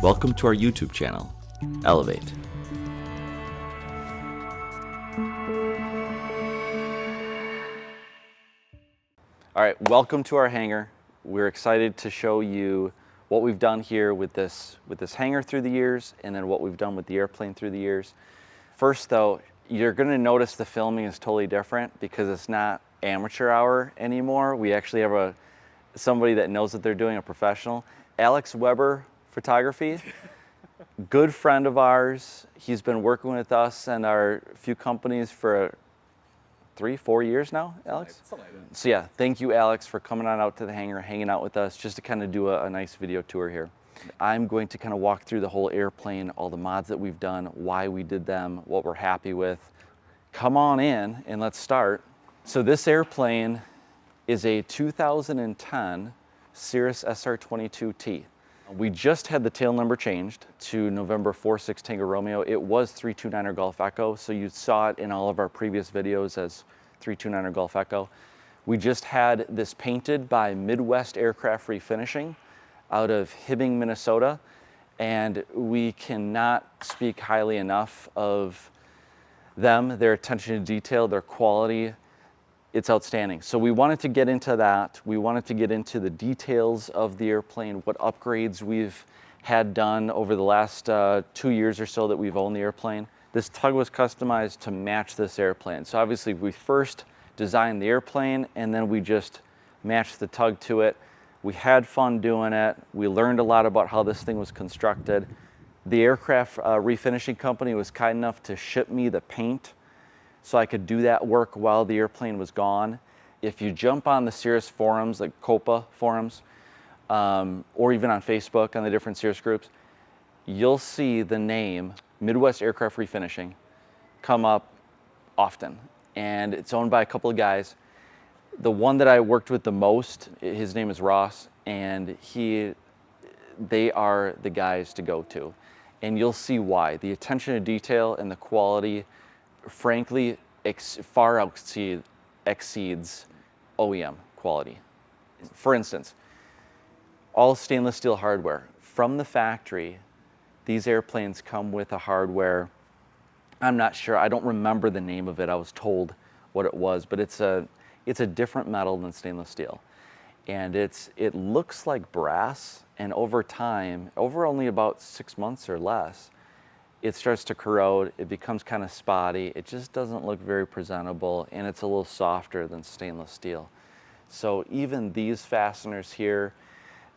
Welcome to our YouTube channel, Elevate. All right, welcome to our hangar. We're excited to show you what we've done here with this hangar through the years, and then what we've done with the airplane through the years. First though, you're gonna notice the filming is totally different because it's not amateur hour anymore. We actually have somebody that knows what they're doing, a professional. Alex Weber Photography, good friend of ours. He's been working with us and our few companies for 3-4 years now, Alex? Something like that. So yeah, thank you, Alex, for coming on out to the hangar, hanging out with us, just to kind of do a nice video tour here. I'm going to kind of walk through the whole airplane, all the mods that we've done, why we did them, what we're happy with. Come on in and let's start. So this airplane is a 2010 Cirrus SR22T. We just had the tail number changed to November 46 Tango Romeo. It was 329er Golf Echo, so you saw it in all of our previous videos as 329er Golf Echo. We just had this painted by Midwest Aircraft Refinishing out of Hibbing, Minnesota, and we cannot speak highly enough of them, their attention to detail, their quality. It's outstanding. So we wanted to get into that. We wanted to get into the details of the airplane, what upgrades we've had done over the last 2 years or so that we've owned the airplane. This tug was customized to match this airplane. So obviously we first designed the airplane and then we just matched the tug to it. We had fun doing it. We learned a lot about how this thing was constructed. The aircraft refinishing company was kind enough to ship me the paint so I could do that work while the airplane was gone. If you jump on the Cirrus forums, like COPA forums, or even on Facebook on the different Cirrus groups, you'll see the name Midwest Aircraft Refinishing come up often. And it's owned by a couple of guys. The one that I worked with the most, his name is Ross, and they are the guys to go to. And you'll see why. The attention to detail and the quality frankly far exceeds OEM quality. For instance, all stainless steel hardware. From the factory, these airplanes come with a hardware, I'm not sure, I don't remember the name of it, I was told what it was, but it's a different metal than stainless steel. And it looks like brass, and over time, over only about 6 months or less, it starts to corrode, it becomes kind of spotty, it just doesn't look very presentable, and it's a little softer than stainless steel. So even these fasteners here,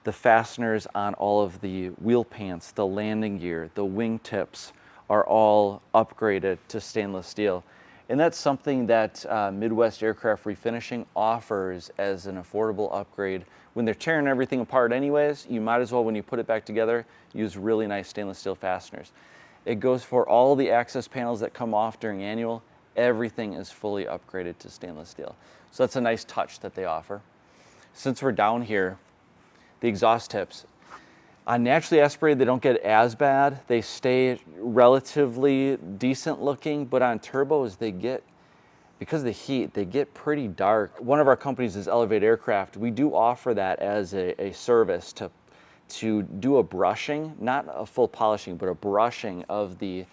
the fasteners on all of the wheel pants, the landing gear, the wing tips are all upgraded to stainless steel. And that's something that Midwest Aircraft Refinishing offers as an affordable upgrade. When they're tearing everything apart anyways, you might as well, when you put it back together, use really nice stainless steel fasteners. It goes for all the access panels that come off during annual. Everything is fully upgraded to stainless steel. So that's a nice touch that they offer. Since we're down here, the exhaust tips. On naturally aspirated, they don't get as bad. They stay relatively decent looking, but on turbos, because of the heat, they get pretty dark. One of our companies is Elevate Aircraft. We do offer that as a service to do a brushing, not a full polishing, but a brushing of the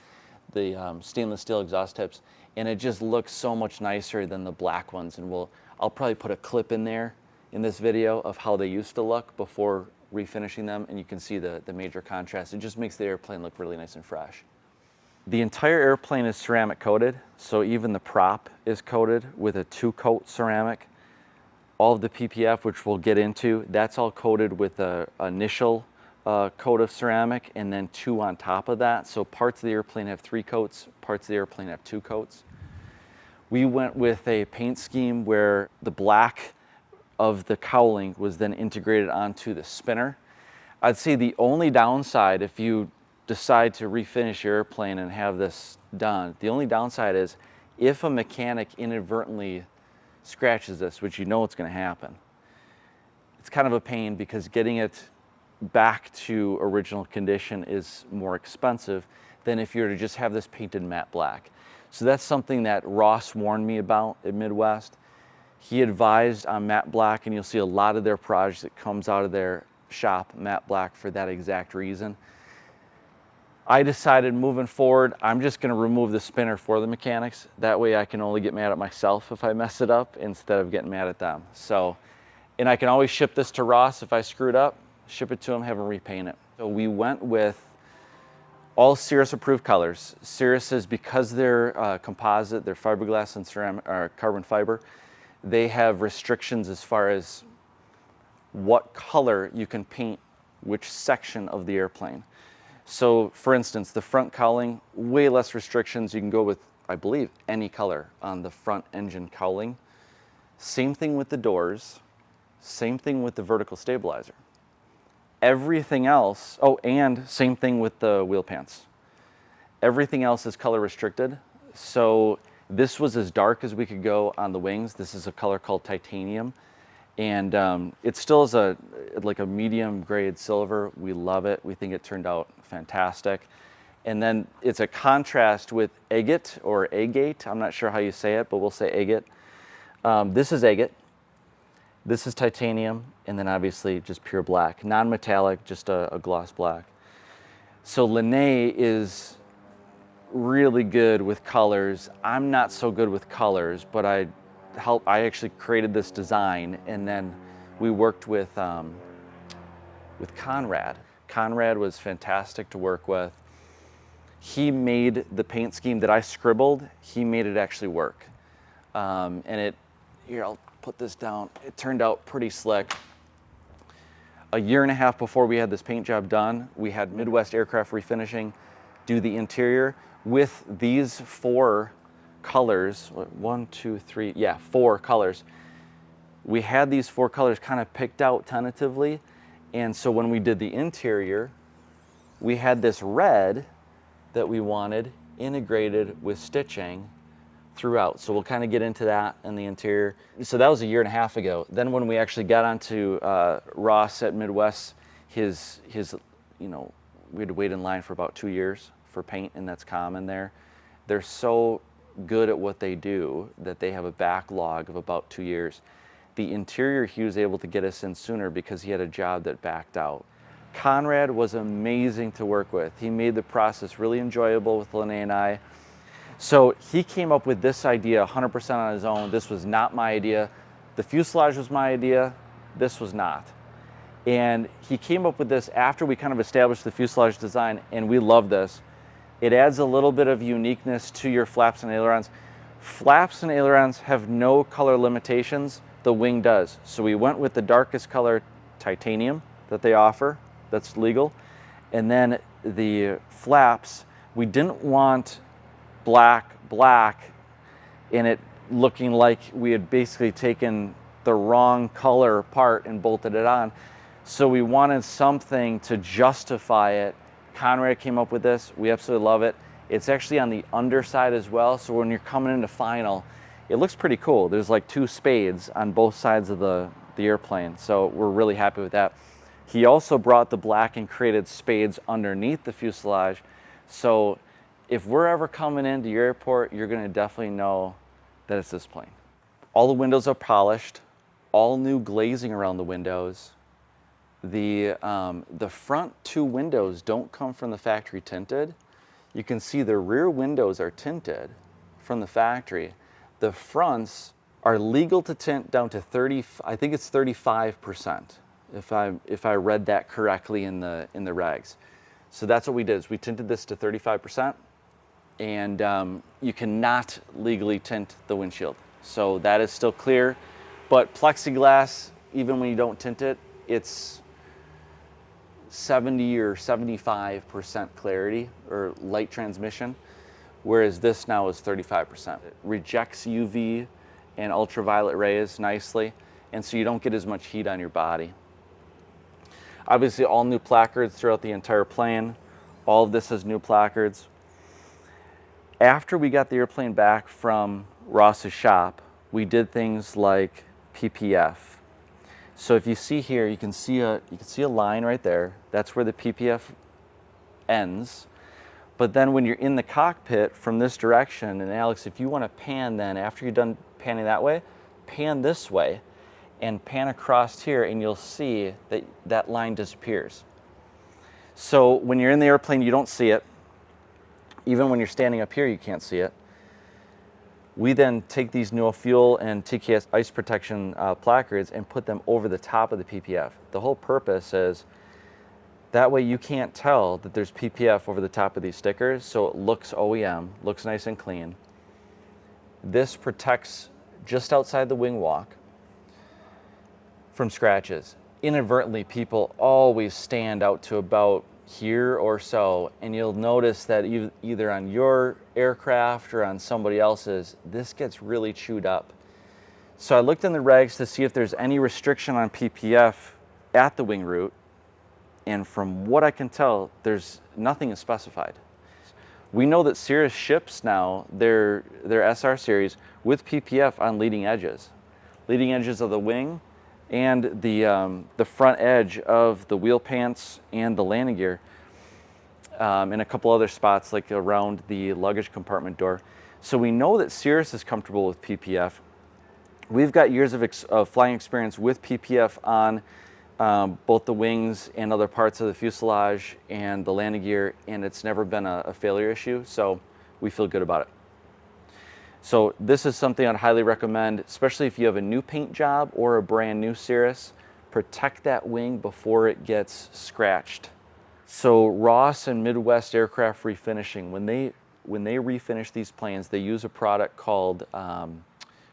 stainless steel exhaust tips. And it just looks so much nicer than the black ones. And I'll probably put a clip in there in this video of how they used to look before refinishing them. And you can see the major contrast. It just makes the airplane look really nice and fresh. The entire airplane is ceramic coated. So even the prop is coated with a 2-coat ceramic. All of the PPF, which we'll get into, that's all coated with an initial coat of ceramic and then 2 on top of that. So parts of the airplane have 3 coats, parts of the airplane have 2 coats. We went with a paint scheme where the black of the cowling was then integrated onto the spinner. I'd say the only downside, if you decide to refinish your airplane and have this done, the only downside is if a mechanic inadvertently scratches this, which you know it's going to happen, it's kind of a pain because getting it back to original condition is more expensive than if you were to just have this painted matte black. So that's something that Ross warned me about at Midwest. He advised on matte black, and you'll see a lot of their projects that comes out of their shop matte black for that exact reason. I decided moving forward, I'm just going to remove the spinner for the mechanics. That way I can only get mad at myself if I mess it up instead of getting mad at them. So, and I can always ship this to Ross if I screwed up, ship it to him, have him repaint it. So we went with all Cirrus approved colors. Cirrus is, because they're composite, they're fiberglass and ceramic or carbon fiber, they have restrictions as far as what color you can paint which section of the airplane. So for instance, the front cowling, way less restrictions. You can go with, I believe, any color on the front engine cowling. Same thing with the doors, same thing with the vertical stabilizer. Everything else, oh, and same thing with the wheel pants. Everything else is color restricted. So this was as dark as we could go on the wings. This is a color called titanium. And it still is like a medium grade silver. We love it. We think it turned out fantastic. And then it's a contrast with agate or agate. I'm not sure how you say it, but we'll say agate. This is agate. This is titanium. And then obviously just pure black, non-metallic, just a gloss black. So Lene is really good with colors. I'm not so good with colors, but I actually created this design, and then we worked with Conrad. Conrad was fantastic to work with. He made the paint scheme that I scribbled, he made it actually work. And here, I'll put this down. It turned out pretty slick. A year and a half before we had this paint job done, we had Midwest Aircraft Refinishing do the interior with these 4 colors. 1, 2, 3, yeah, 4 colors. We had these 4 colors kind of picked out tentatively, and so when we did the interior, we had this red that we wanted integrated with stitching throughout. So we'll kind of get into that in the interior. So that was a year and a half ago. Then when we actually got onto Ross at Midwest, his you know, we had to wait in line for about 2 years for paint, and that's common there. They're so good at what they do that they have a backlog of about 2 years. The interior he was able to get us in sooner because he had a job that backed out. Conrad was amazing to work with. He made the process really enjoyable with Lene and I. So he came up with this idea 100% on his own. This was not my idea. The fuselage was my idea. This was not. And he came up with this after we kind of established the fuselage design, and we love this. It adds a little bit of uniqueness to your flaps and ailerons. Flaps and ailerons have no color limitations. The wing does. So we went with the darkest color titanium that they offer, that's legal. And then the flaps, we didn't want black in it looking like we had basically taken the wrong color part and bolted it on. So we wanted something to justify it. Conrad came up with this. We absolutely love it. It's actually on the underside as well, so when you're coming into final, it looks pretty cool. There's like 2 spades on both sides of the airplane, so we're really happy with that. He also brought the black and created spades underneath the fuselage, so if we're ever coming into your airport, you're going to definitely know that it's this plane. All the windows are polished, all new glazing around the windows. The front 2 windows don't come from the factory tinted. You can see the rear windows are tinted from the factory. The fronts are legal to tint down to 30, I think it's 35%, if I read that correctly in the regs. So that's what we did, is we tinted this to 35%, and you cannot legally tint the windshield. So that is still clear, but plexiglass, even when you don't tint it, it's 70 or 75% clarity or light transmission, whereas this now is 35%. It rejects UV and ultraviolet rays nicely, and so you don't get as much heat on your body. Obviously, all new placards throughout the entire plane. All of this has new placards. After we got the airplane back from Ross's shop, we did things like PPF. So if you see here, you can see a line right there. That's where the PPF ends. But then when you're in the cockpit from this direction, and Alex, if you want to pan then, after you're done panning that way, pan this way and pan across here, and you'll see that that line disappears. So when you're in the airplane, you don't see it. Even when you're standing up here, you can't see it. We then take these no fuel and TKS ice protection placards and put them over the top of the PPF. The whole purpose is that way you can't tell that there's PPF over the top of these stickers, so it looks OEM, looks nice and clean. This protects just outside the wing walk from scratches. Inadvertently, people always stand out to about here or so, and you'll notice that either on your aircraft or on somebody else's, this gets really chewed up. So I looked in the regs to see if there's any restriction on PPF at the wing root, and from what I can tell, there's nothing is specified. We know that Cirrus ships now their SR series with PPF on leading edges of the wing and the front edge of the wheel pants and the landing gear, and a couple other spots like around the luggage compartment door. So we know that Cirrus is comfortable with PPF. We've got years of flying experience with PPF on both the wings and other parts of the fuselage and the landing gear, and it's never been a failure issue, so we feel good about it. So this is something I'd highly recommend, especially if you have a new paint job or a brand new Cirrus. Protect that wing before it gets scratched. So Ross and Midwest Aircraft Refinishing, when they refinish these planes, they use a product called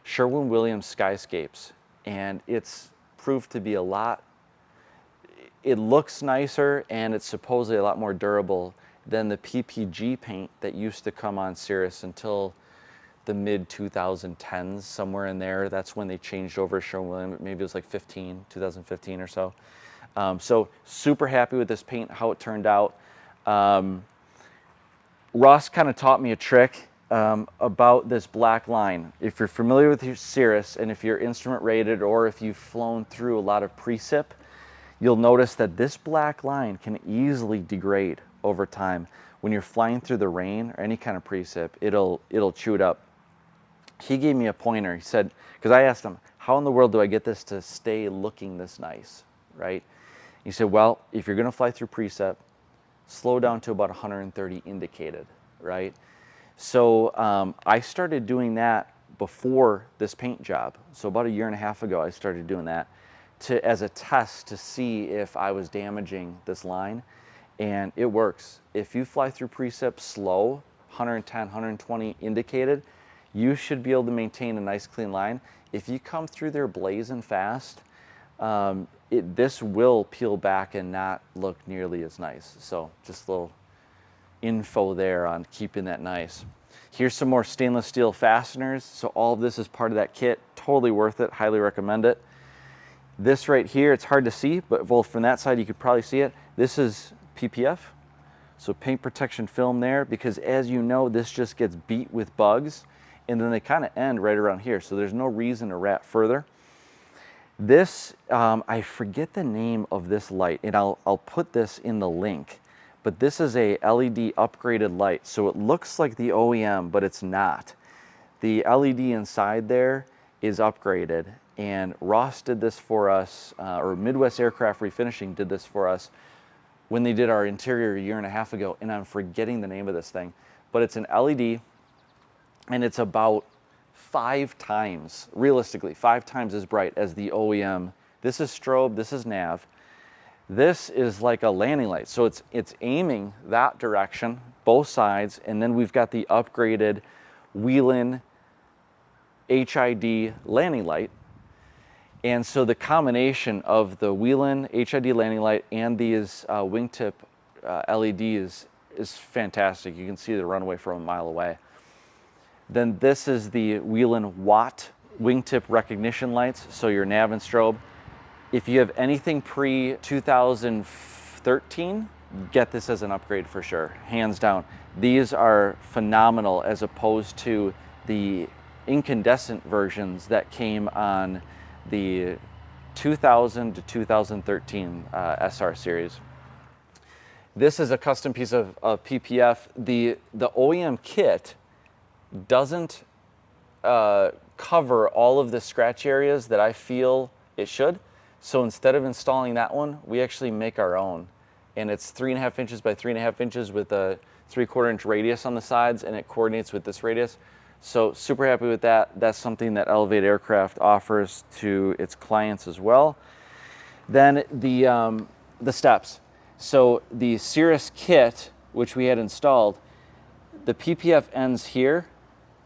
Sherwin-Williams Skyscapes, and it's proved to be it looks nicer and it's supposedly a lot more durable than the PPG paint that used to come on Cirrus until the mid 2010s, somewhere in there. That's when they changed over Sherwin-Williams. Maybe it was like 2015 or so. So super happy with this paint, how it turned out. Ross kind of taught me a trick about this black line. If you're familiar with your Cirrus and if you're instrument rated or if you've flown through a lot of precip, you'll notice that this black line can easily degrade over time. When you're flying through the rain or any kind of precip, it'll chew it up. He gave me a pointer. He said, because I asked him, how in the world do I get this to stay looking this nice, right? He said, well, if you're going to fly through precip, slow down to about 130 indicated, right? So I started doing that before this paint job. So about a year and a half ago, I started doing that as a test to see if I was damaging this line, and it works. If you fly through precip slow, 110, 120 indicated, you should be able to maintain a nice clean line. If you come through there blazing fast, this will peel back and not look nearly as nice. So just a little info there on keeping that nice. Here's some more stainless steel fasteners. So all of this is part of that kit. Totally worth it, highly recommend it. This right here, it's hard to see, but both from that side you could probably see it. This is PPF, so paint protection film there, because as you know, this just gets beat with bugs, and then they kind of end right around here, so there's no reason to rat further. This, I forget the name of this light, and I'll put this in the link, but this is a LED upgraded light, so it looks like the OEM, but it's not. The LED inside there is upgraded, and Ross did this for us, or Midwest Aircraft Refinishing did this for us when they did our interior a year and a half ago, and I'm forgetting the name of this thing, but it's an LED, and it's about 5 times, realistically, 5 times as bright as the OEM. This is strobe, this is nav. This is like a landing light, so it's aiming that direction, both sides, and then we've got the upgraded Whelen HID landing light. And so the combination of the Whelen HID landing light and these wingtip LEDs is fantastic. You can see the runway from a mile away. Then this is the Whelen Watt wingtip recognition lights, so your nav and strobe. If you have anything pre-2013, get this as an upgrade for sure, hands down. These are phenomenal as opposed to the incandescent versions that came on the 2000 to 2013 SR series. This is a custom piece of PPF. The OEM kit doesn't cover all of the scratch areas that I feel it should. So instead of installing that one, we actually make our own. and it's 3.5 inches by 3.5 inches with a 3/4 inch radius on the sides, and it coordinates with this radius. So super happy with that. That's something that Elevate Aircraft offers to its clients as well. Then the steps. So the Cirrus kit, which we had installed, the PPF ends here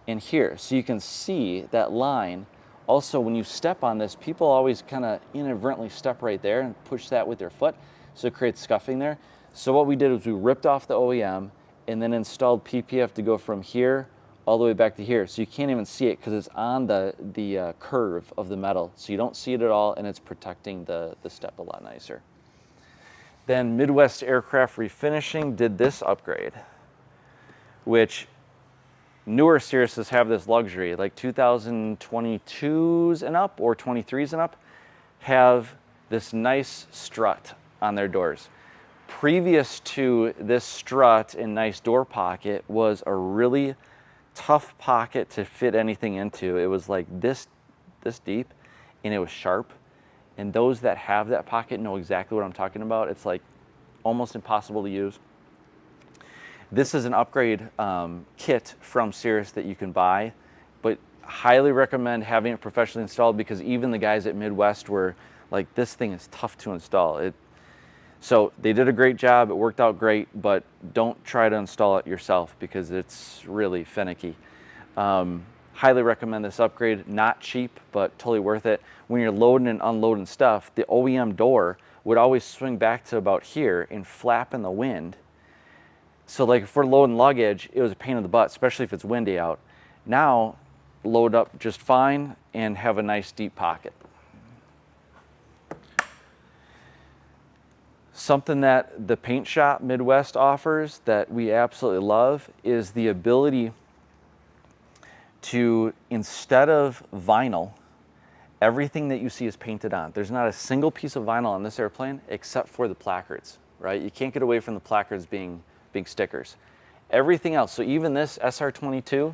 and here. So you can see that line. Also, when you step on this, people always kind of inadvertently step right there and push that with their foot. So it creates scuffing there. So what we did was we ripped off the OEM and then installed PPF to go from here all the way back to here. So you can't even see it because it's on the curve of the metal. So you don't see it at all, and it's protecting the step a lot nicer. Then Midwest Aircraft Refinishing did this upgrade, which newer Cirruses have this luxury, like 2022s and up or 23s and up have this nice strut on their doors. Previous to this strut and nice door pocket was a really tough pocket to fit anything into. It was like this deep, and it was sharp. And those that have that pocket know exactly what I'm talking about. It's like almost impossible to use. This is an upgrade kit from Cirrus that you can buy, but highly recommend having it professionally installed, because even the guys at Midwest were like, this thing is tough to install. So they did a great job, it worked out great, but don't try to install it yourself because it's really finicky. Highly recommend this upgrade. Not cheap, but totally worth it. When you're loading and unloading stuff, the OEM door would always swing back to about here and flap in the wind. So like if we're loading luggage, it was a pain in the butt, especially if it's windy out. Now, load up just fine and have a nice deep pocket. Something that the paint shop Midwest offers that we absolutely love is the ability to, instead of vinyl, everything that you see is painted on. There's not a single piece of vinyl on this airplane except for the placards, right? You can't get away from the placards being big stickers. Everything else, so even this SR22,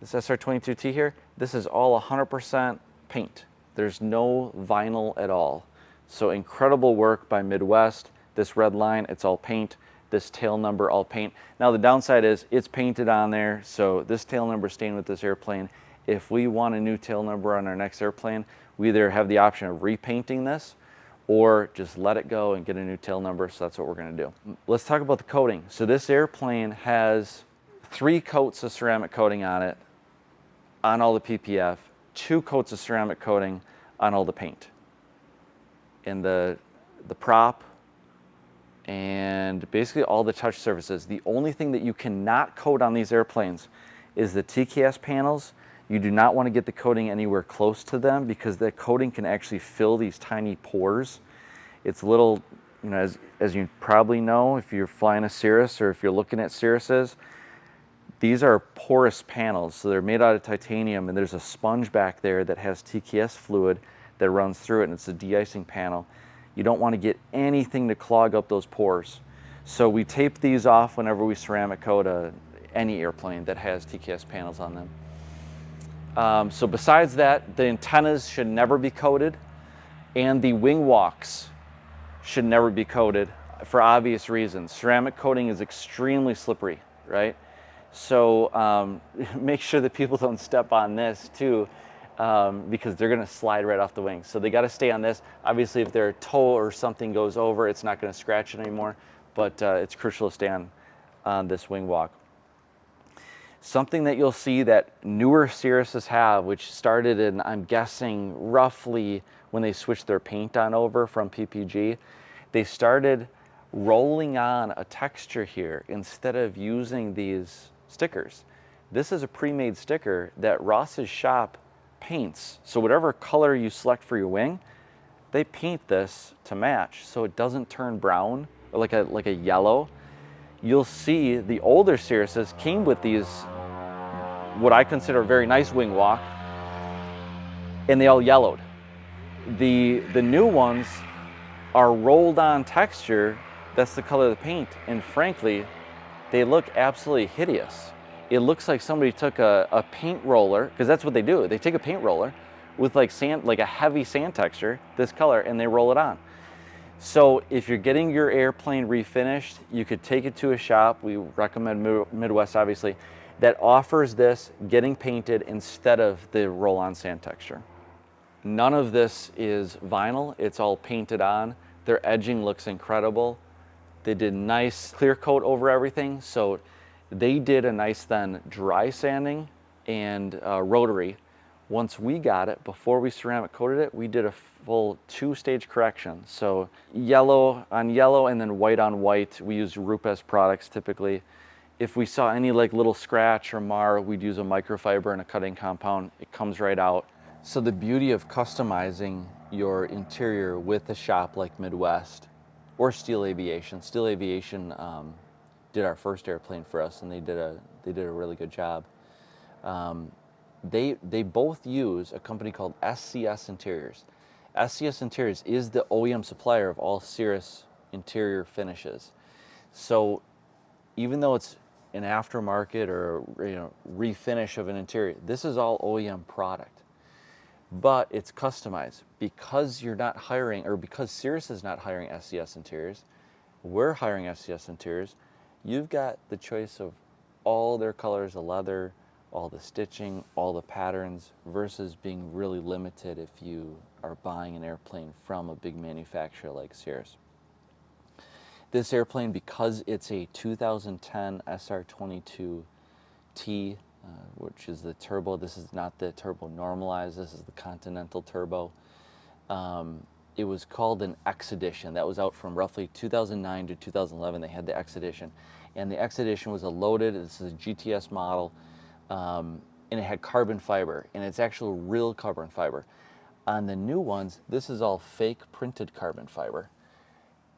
this SR22T here, this is all 100% paint. There's no vinyl at all. So incredible work by Midwest. This red line, it's all paint. This tail number, all paint. Now the downside is it's painted on there, so this tail number is staying with this airplane. If we want a new tail number on our next airplane, we either have the option of repainting this or just let it go and get a new tail number, so that's what we're gonna do. Let's talk about the coating. So this airplane has 3 coats of ceramic coating on it, on all the PPF, 2 coats of ceramic coating on all the paint. And the prop, and basically all the touch surfaces. The only thing that you cannot coat on these airplanes is the TKS panels. You do not want to get the coating anywhere close to them because the coating can actually fill these tiny pores. It's little, you know, as you probably know, if you're flying a Cirrus or if you're looking at Cirruses, these are porous panels. So they're made out of titanium, and there's a sponge back there that has TKS fluid that runs through it, and it's a de-icing panel. You don't want to get anything to clog up those pores. So we tape these off whenever we ceramic coat any airplane that has TKS panels on them. So besides that, the antennas should never be coated, and the wing walks should never be coated for obvious reasons. Ceramic coating is extremely slippery, right? So make sure that people don't step on this too, because they're gonna slide right off the wing. So they gotta stay on this. Obviously, if their toe or something goes over, it's not gonna scratch it anymore, but it's crucial to stay on this wing walk. Something that you'll see that newer Cirruses have, which started in, I'm guessing, roughly when they switched their paint on over from PPG, they started rolling on a texture here instead of using these stickers. This is a pre-made sticker that Ross's shop paints. So whatever color you select for your wing, they paint this to match so it doesn't turn brown or like a yellow. You'll see the older Cirruses came with these, what I consider a very nice wing walk, and they all yellowed. The new ones are rolled on texture. That's the color of the paint, and frankly, they look absolutely hideous. It looks like somebody took a paint roller, because that's what they do. They take a paint roller with like sand, like a heavy sand texture, this color, and they roll it on. So if you're getting your airplane refinished, you could take it to a shop. We recommend Midwest, obviously, that offers this getting painted instead of the roll-on sand texture. None of this is vinyl, it's all painted on. Their edging looks incredible. They did nice clear coat over everything. So they did a nice then dry sanding and rotary. Once we got it, before we ceramic coated it, we did a full 2-stage correction. So yellow on yellow and then white on white. We use Rupes products typically. If we saw any like little scratch or mar, we'd use a microfiber and a cutting compound. It comes right out. So the beauty of customizing your interior with a shop like Midwest or Steel Aviation. Steel Aviation did our first airplane for us, and they did a really good job. They both use a company called SCS Interiors. SCS Interiors is the OEM supplier of all Cirrus interior finishes. So even though it's an aftermarket or refinish of an interior, this is all OEM product. But it's customized because you're not hiring, or because Cirrus is not hiring SCS Interiors, we're hiring SCS Interiors. You've got the choice of all their colors of leather, all the stitching, all the patterns, versus being really limited if you are buying an airplane from a big manufacturer like Cirrus. This airplane, because it's a 2010 SR22T, which is the turbo. This is not the turbo normalized. This is the Continental turbo. It was called an X Edition. That was out from roughly 2009 to 2011. They had the X Edition. And the X Edition was a loaded, this is a GTS model, and it had carbon fiber, and it's actual real carbon fiber. On the new ones, this is all fake printed carbon fiber.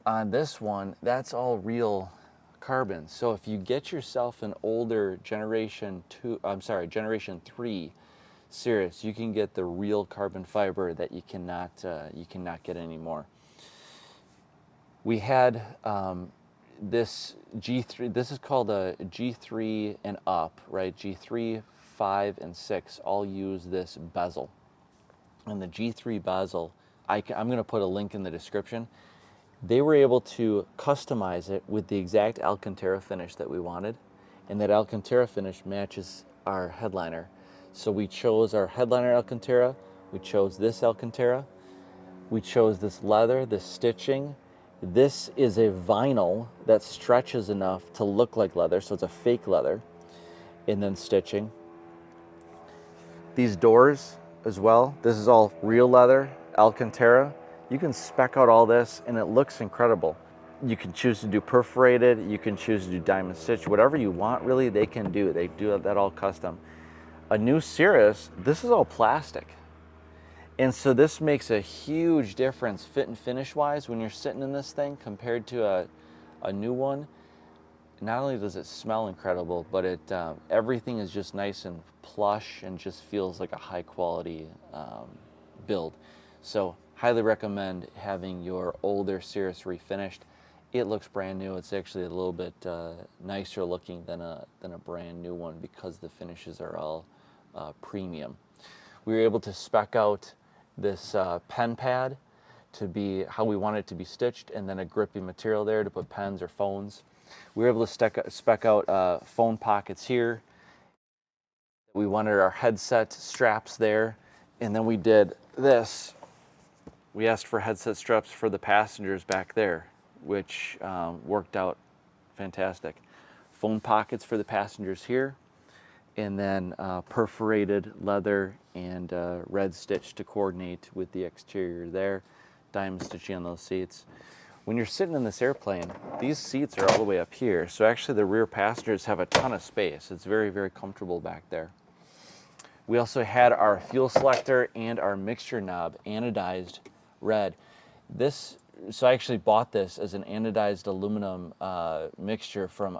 On this one, that's all real carbon. So if you get yourself an older generation 3 Cirrus, you can get the real carbon fiber that you cannot get anymore. We had this G3. This is called a G3 and up, right? G3, 5, and 6 all use this bezel, and the G3 bezel, I'm going to put a link in the description. They were able to customize it with the exact Alcantara finish that we wanted, and that Alcantara finish matches our headliner. So we chose our headliner Alcantara, we chose this Alcantara, we chose this leather, this stitching. This is a vinyl that stretches enough to look like leather, so it's a fake leather, and then stitching. These doors as well, this is all real leather, Alcantara. You can spec out all this and it looks incredible. You can choose to do perforated, you can choose to do diamond stitch, whatever you want really, they can do. They do that all custom. A new Cirrus, this is all plastic. And so this makes a huge difference fit and finish wise when you're sitting in this thing compared to a new one. Not only does it smell incredible, but everything is just nice and plush and just feels like a high quality build. So highly recommend having your older Cirrus refinished. It looks brand new. It's actually a little bit nicer looking than a brand new one because the finishes are all premium. We were able to spec out this pen pad to be how we want it to be stitched, and then a grippy material there to put pens or phones. We were able to spec out phone pockets here. We wanted our headset straps there, and then we did this. We asked for headset straps for the passengers back there, which worked out fantastic. Phone pockets for the passengers here, and then perforated leather and red stitch to coordinate with the exterior there. Diamond stitching on those seats. When you're sitting in this airplane, these seats are all the way up here, so actually the rear passengers have a ton of space. It's very, very comfortable back there. We also had our fuel selector and our mixture knob anodized red. So I actually bought this as an anodized aluminum mixture from,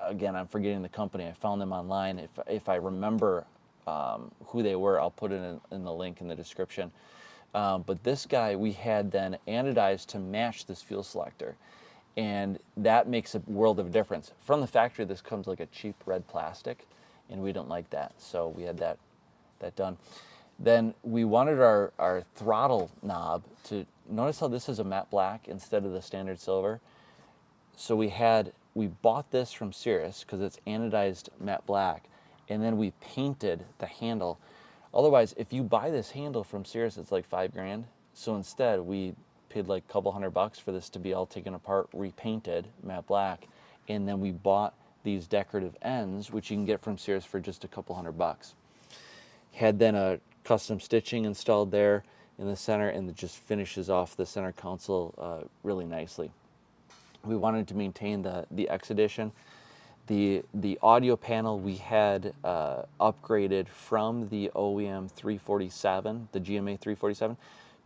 again, I'm forgetting the company. I found them online. If I remember who they were, I'll put it in the link in the description. But this guy we had then anodized to match this fuel selector. And that makes a world of difference. From the factory, this comes like a cheap red plastic, and we don't like that. So we had that done. Then we wanted our throttle knob to, notice how this is a matte black instead of the standard silver. So we bought this from Cirrus because it's anodized matte black, and then we painted the handle. Otherwise, if you buy this handle from Cirrus, it's like $5 grand. So instead, we paid like a couple $100 for this to be all taken apart, repainted matte black, and then we bought these decorative ends, which you can get from Cirrus for just a couple $100. Had then a custom stitching installed there in the center, and it just finishes off the center console really nicely. We wanted to maintain the X Edition. The audio panel we had upgraded from the OEM 347, the GMA 347,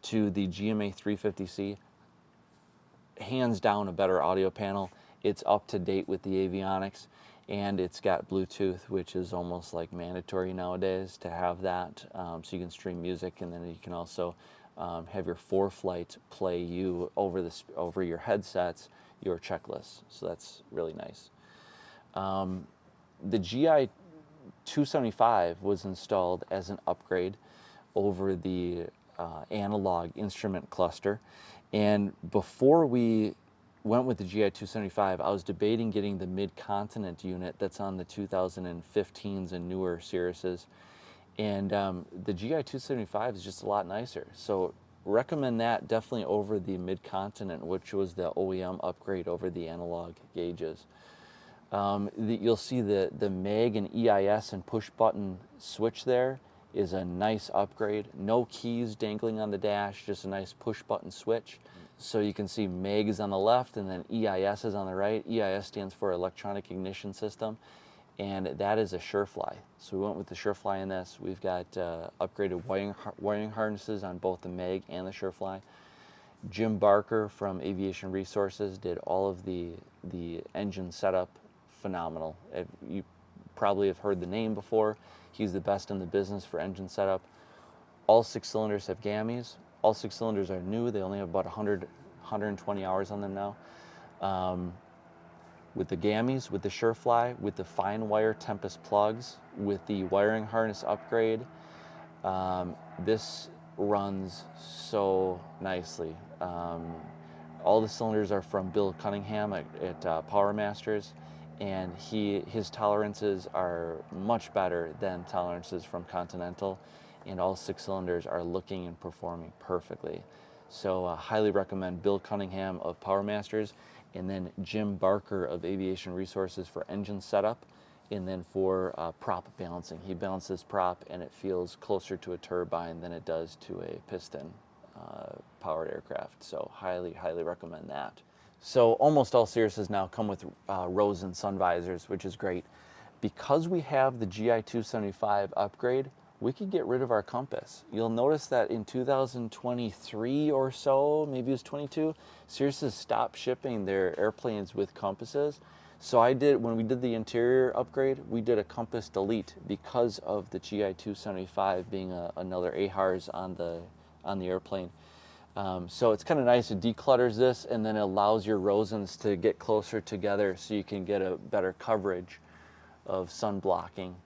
to the GMA 350C. Hands down a better audio panel. It's up to date with the Avionics, and it's got Bluetooth, which is almost like mandatory nowadays to have that. So you can stream music, and then you can also have your ForeFlight play you over your headsets your checklist. So that's really nice. The GI 275 was installed as an upgrade over the analog instrument cluster. And before we went with the GI 275, I was debating getting the mid-continent unit that's on the 2015s and newer Cirruses. And the GI 275 is just a lot nicer. So recommend that definitely over the mid-continent, which was the OEM upgrade over the analog gauges. You'll see the MAG and EIS and push button switch there is a nice upgrade. No keys dangling on the dash, just a nice push button switch. So you can see MAG is on the left and then EIS is on the right. EIS stands for Electronic Ignition System, and that is a Surefly. So we went with the Surefly in this. We've got upgraded wiring harnesses on both the MAG and the Surefly. Jim Barker from Aviation Resources did all of the engine setup. Phenomenal. You probably have heard the name before. He's the best in the business for engine setup. All 6 cylinders have gamies. All 6 cylinders are new. They only have about 120 hours on them now. With the gamies, with the Surefly, with the fine wire Tempest plugs, with the wiring harness upgrade, this runs so nicely. All the cylinders are from Bill Cunningham at Power Masters, and his tolerances are much better than tolerances from Continental, and all 6 cylinders are looking and performing perfectly. So highly recommend Bill Cunningham of Power Masters, and then Jim Barker of Aviation Resources for engine setup, and then for prop balancing. He balances prop, and it feels closer to a turbine than it does to a piston powered aircraft. So highly recommend that. So almost all Cirruses now come with rose and sun visors, which is great. Because we have the GI 275 upgrade, we could get rid of our compass. You'll notice that in 2023 or so, maybe it was 22, Cirrus has stopped shipping their airplanes with compasses. So when we did the interior upgrade, we did a compass delete because of the GI 275 being another AHRS on the airplane. So it's kind of nice. It declutters this, and then it allows your Rosens to get closer together so you can get a better coverage of sun blocking.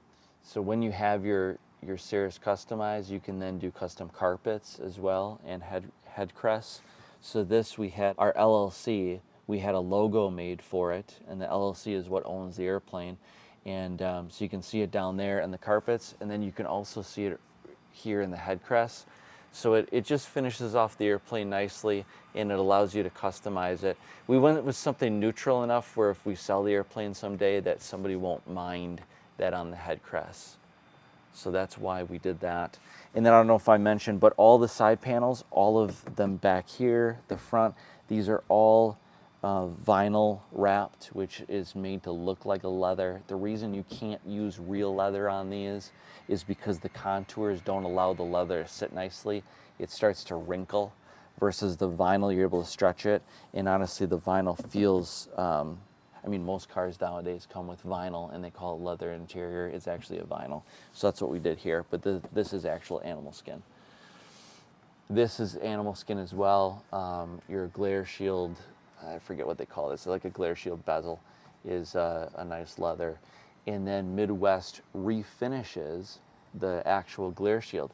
So when you have your Cirrus customized, you can then do custom carpets as well and head crests. So this, we had our LLC, we had a logo made for it, and the LLC is what owns the airplane. And so you can see it down there in the carpets, and then you can also see it here in the head crests. So it just finishes off the airplane nicely, and it allows you to customize it. We went with something neutral enough where if we sell the airplane someday, that somebody won't mind that on the head crest. So that's why we did that. And then I don't know if I mentioned, but all the side panels, all of them back here, the front, these are all vinyl wrapped, which is made to look like a leather. The reason you can't use real leather on these is because the contours don't allow the leather to sit nicely. It starts to wrinkle, versus the vinyl, you're able to stretch it. And honestly, the vinyl feels, I mean, most cars nowadays come with vinyl and they call it leather interior. It's actually a vinyl. So that's what we did here, but this is actual animal skin. This is animal skin as well. Your glare shield, I forget what they call this, like a glare shield bezel, is a nice leather. And then Midwest refinishes the actual glare shield.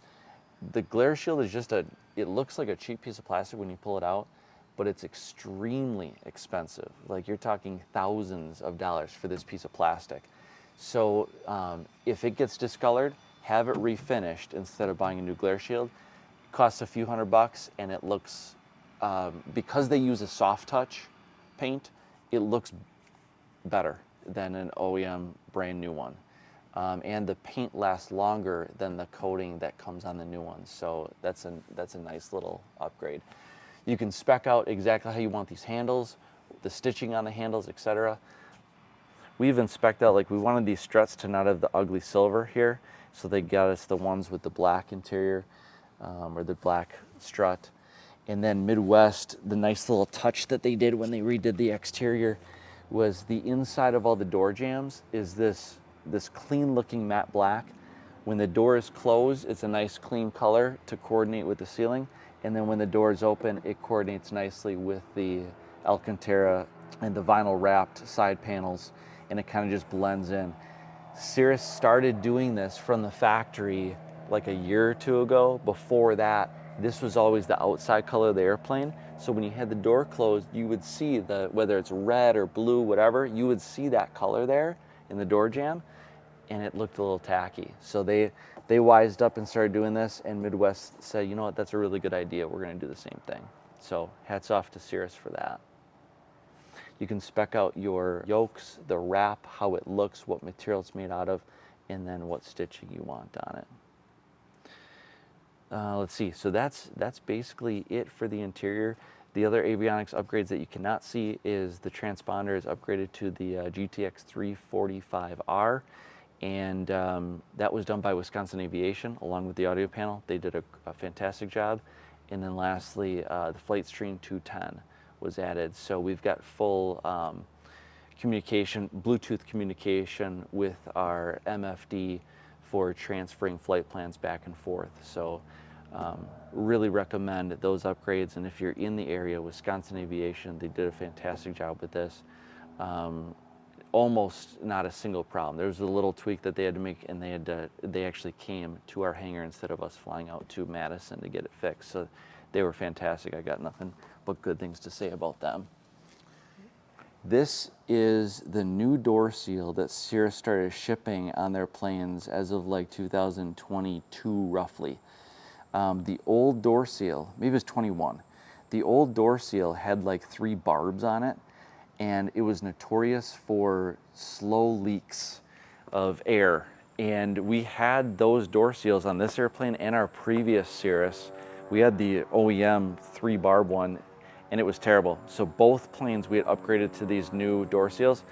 The glare shield is just it looks like a cheap piece of plastic when you pull it out, but it's extremely expensive. Like you're talking thousands of dollars for this piece of plastic. So if it gets discolored, have it refinished instead of buying a new glare shield. It costs a few $100 and it looks, because they use a soft touch paint, it looks better than an OEM brand new one. And the paint lasts longer than the coating that comes on the new ones. So that's a nice little upgrade. You can spec out exactly how you want these handles, the stitching on the handles, etc. We even spec'd out, like we wanted these struts to not have the ugly silver here, so they got us the ones with the black interior, or the black strut. And then Midwest, the nice little touch that they did when they redid the exterior was the inside of all the door jambs is this clean looking matte black. When the door is closed, it's a nice clean color to coordinate with the ceiling. And then when the door is open, it coordinates nicely with the Alcantara and the vinyl wrapped side panels, and it kind of just blends in. Cirrus started doing this from the factory like a year or two ago. Before that, this was always the outside color of the airplane. So when you had the door closed, you would see whether it's red or blue, whatever, you would see that color there in the door jamb, and it looked a little tacky. So they wised up and started doing this, and Midwest said, you know what, that's a really good idea. We're gonna do the same thing. So hats off to Cirrus for that. You can spec out your yokes, the wrap, how it looks, what material it's made out of, and then what stitching you want on it. Let's see, so that's basically it for the interior. The other avionics upgrades that you cannot see is the transponder is upgraded to the GTX 345R, and that was done by Wisconsin Aviation along with the audio panel. They did a fantastic job. And then lastly, the FlightStream 210 was added. So we've got full communication, Bluetooth communication with our MFD for transferring flight plans back and forth. So really recommend those upgrades. And if you're in the area, Wisconsin Aviation, they did a fantastic job with this. Almost not a single problem. There was a little tweak that they had to make, and they actually came to our hangar instead of us flying out to Madison to get it fixed. So they were fantastic. I got nothing but good things to say about them. This is the new door seal that Cirrus started shipping on their planes as of like 2022 roughly. The old door seal, maybe it was 21, the old door seal had like 3 barbs on it, and it was notorious for slow leaks of air. And we had those door seals on this airplane and our previous Cirrus. We had the OEM 3-barb one, and it was terrible. So both planes we had upgraded to these new door seals.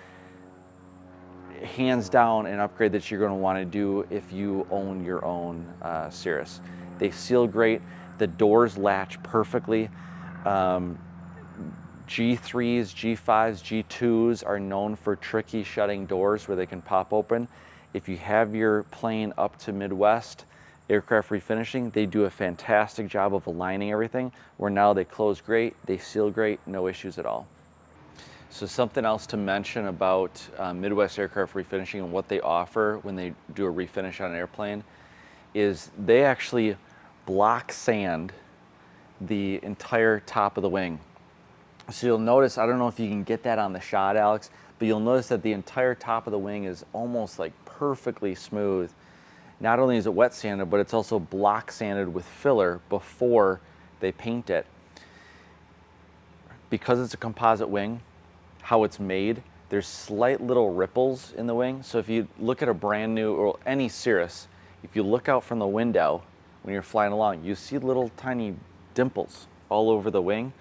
Hands down an upgrade that you're going to want to do if you own your own Cirrus. They seal great. The doors latch perfectly. G3s, G5s, G2s are known for tricky shutting doors where they can pop open. If you have your plane up to Midwest Aircraft Refinishing, they do a fantastic job of aligning everything, where now they close great, they seal great, no issues at all. So something else to mention about Midwest Aircraft Refinishing and what they offer when they do a refinish on an airplane is they actually block sand the entire top of the wing. So you'll notice, I don't know if you can get that on the shot, Alex, but you'll notice that the entire top of the wing is almost like perfectly smooth. Not only is it wet sanded, but it's also block sanded with filler before they paint it. Because it's a composite wing, how it's made, there's slight little ripples in the wing. So if you look at a brand new, or any Cirrus, if you look out from the window when you're flying along, you see little tiny dimples all over the wing.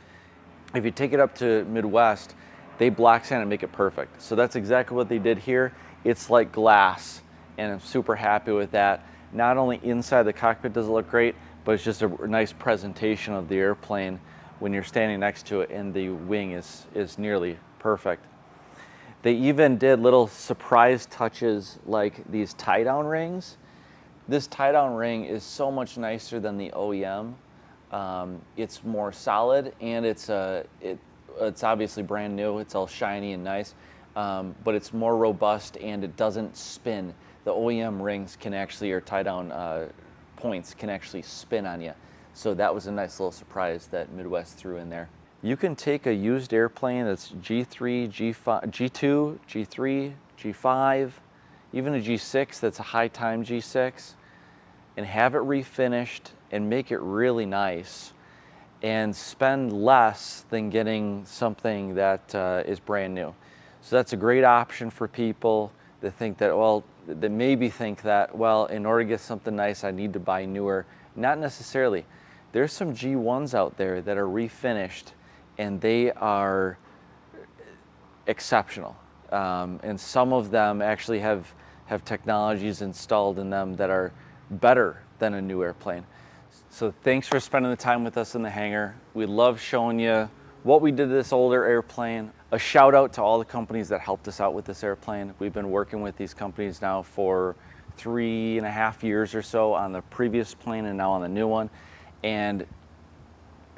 If you take it up to Midwest, they block sand and make it perfect. So that's exactly what they did here. It's like glass, and I'm super happy with that. Not only inside the cockpit does it look great, but it's just a nice presentation of the airplane when you're standing next to it, and the wing is nearly perfect. They even did little surprise touches like these tie-down rings. This tie-down ring is so much nicer than the OEM. It's more solid, and it's obviously brand new. It's all shiny and nice, but it's more robust and it doesn't spin. The OEM rings can actually, or tie-down points can actually spin on you. So that was a nice little surprise that Midwest threw in there. You can take a used airplane that's G3, G5, G2, G3, G5, even a G6 that's a high time G6, and have it refinished and make it really nice and spend less than getting something that is brand new. So that's a great option for people that think that, well, that maybe think that, well, in order to get something nice, I need to buy newer. Not necessarily. There's some G1s out there that are refinished and they are exceptional. And some of them actually have technologies installed in them that are better than a new airplane. So thanks for spending the time with us in the hangar. We love showing you what we did to this older airplane. A shout out to all the companies that helped us out with this airplane. We've been working with these companies now for 3.5 years or so on the previous plane and now on the new one. And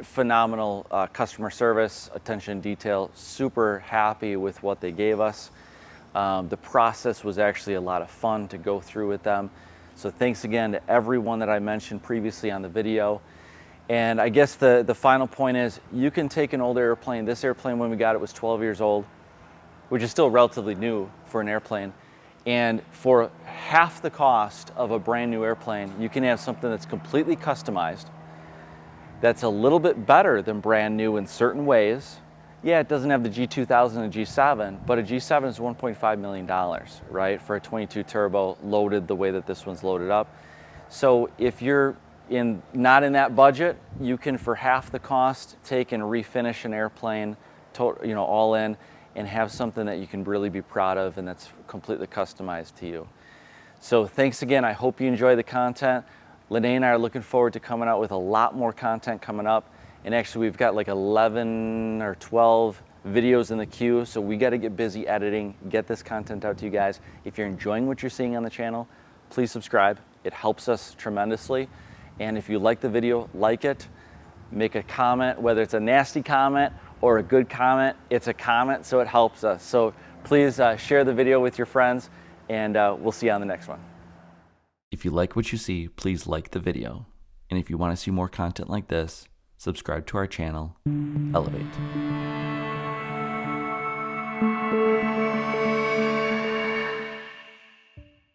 phenomenal customer service, attention to detail, super happy with what they gave us. The process was actually a lot of fun to go through with them. So thanks again to everyone that I mentioned previously on the video. And I guess the final point is you can take an older airplane. This airplane, when we got it, was 12 years old, which is still relatively new for an airplane. And for half the cost of a brand new airplane, you can have something that's completely customized, that's a little bit better than brand new in certain ways. Yeah, it doesn't have the G2000 and G7, but a G7 is $1.5 million, right? For a 22 turbo loaded the way that this one's loaded up. So if you're not in that budget, you can, for half the cost, take and refinish an airplane, all in, and have something that you can really be proud of and that's completely customized to you. So thanks again. I hope you enjoy the content. Lene and I are looking forward to coming out with a lot more content coming up. And actually we've got like 11 or 12 videos in the queue, so we got to get busy editing, get this content out to you guys. If you're enjoying what you're seeing on the channel, please subscribe. It helps us tremendously. And if you like the video, like it, make a comment, whether it's a nasty comment or a good comment, it's a comment, so it helps us. So please share the video with your friends, and we'll see you on the next one. If you like what you see, please like the video. And if you want to see more content like this, subscribe to our channel, Elevate.